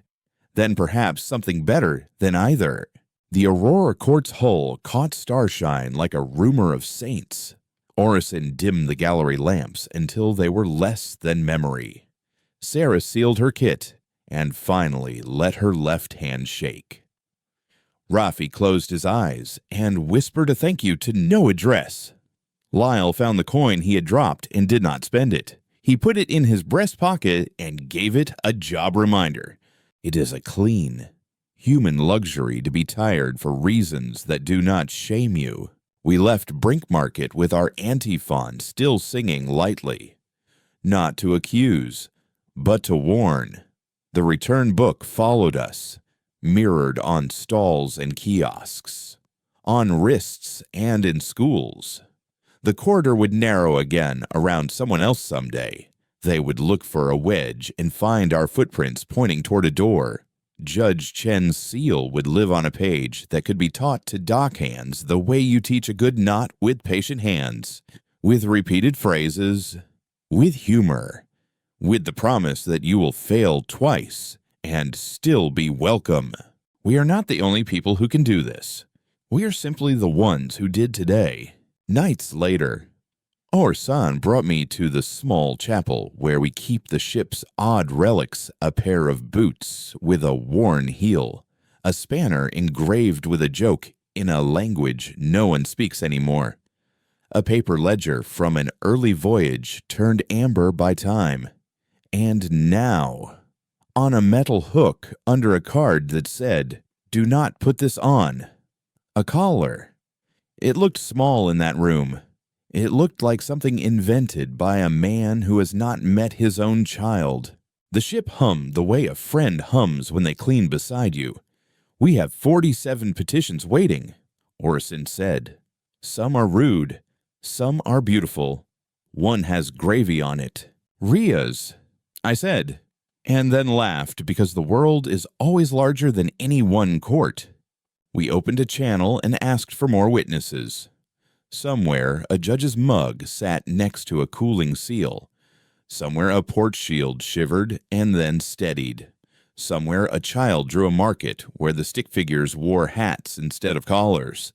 Then perhaps something better than either. The Aurora Court's hull caught starshine like a rumor of saints. Orison dimmed the gallery lamps until they were less than memory. Sarah sealed her kit and finally let her left hand shake. Rafi closed his eyes and whispered a thank you to no address. Lyle found the coin he had dropped and did not spend it. He put it in his breast pocket and gave it a job reminder. It is a clean, human luxury to be tired for reasons that do not shame you. We left Brink Market with our antiphon still singing lightly. Not to accuse, but to warn. The return book followed us, mirrored on stalls and kiosks, on wrists and in schools. The corridor would narrow again around someone else someday. They would look for a wedge and find our footprints pointing toward a door. Judge Chen's seal would live on a page that could be taught to dock hands the way you teach a good knot with patient hands, with repeated phrases, with humor, with the promise that you will fail twice and still be welcome. We are not the only people who can do this. We are simply the ones who did today. Nights later, Orson brought me to the small chapel where we keep the ship's odd relics, a pair of boots with a worn heel, a spanner engraved with a joke in a language no one speaks anymore, a paper ledger from an early voyage turned amber by time, and now, on a metal hook under a card that said, "Do not put this on," a collar. It looked small in that room. It looked like something invented by a man who has not met his own child. The ship hummed the way a friend hums when they clean beside you. "We have 47 petitions waiting," Orson said. "Some are rude. Some are beautiful. One has gravy on it." "Ria's," I said, and then laughed because the world is always larger than any one court. We opened a channel and asked for more witnesses. Somewhere, a judge's mug sat next to a cooling seal. Somewhere, a port shield shivered and then steadied. Somewhere, a child drew a market where the stick figures wore hats instead of collars.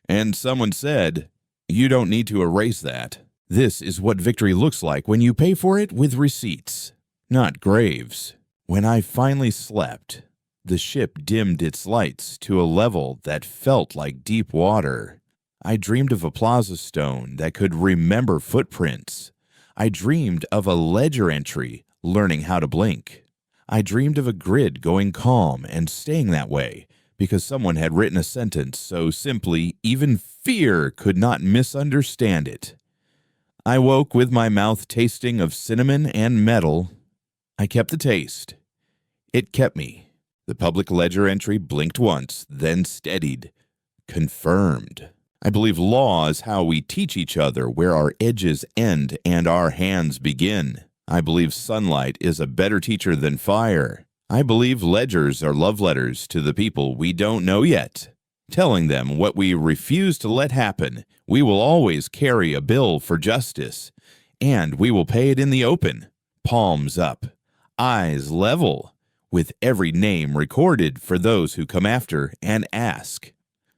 And someone said, "You don't need to erase that. This is what victory looks like when you pay for it with receipts, not graves." When I finally slept, the ship dimmed its lights to a level that felt like deep water. I dreamed of a plaza stone that could remember footprints. I dreamed of a ledger entry learning how to blink. I dreamed of a grid going calm and staying that way because someone had written a sentence so simply even fear could not misunderstand it. I woke with my mouth tasting of cinnamon and metal. I kept the taste. It kept me. The public ledger entry blinked once, then steadied. Confirmed. I believe law is how we teach each other where our edges end and our hands begin. I believe sunlight is a better teacher than fire. I believe ledgers are love letters to the people we don't know yet, telling them what we refuse to let happen. We will always carry a bill for justice, and we will pay it in the open, palms up, eyes level, with every name recorded for those who come after and ask,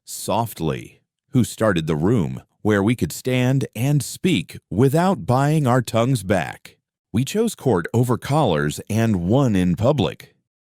softly, who started the room where we could stand and speak without buying our tongues back. We chose court over collars and won in public.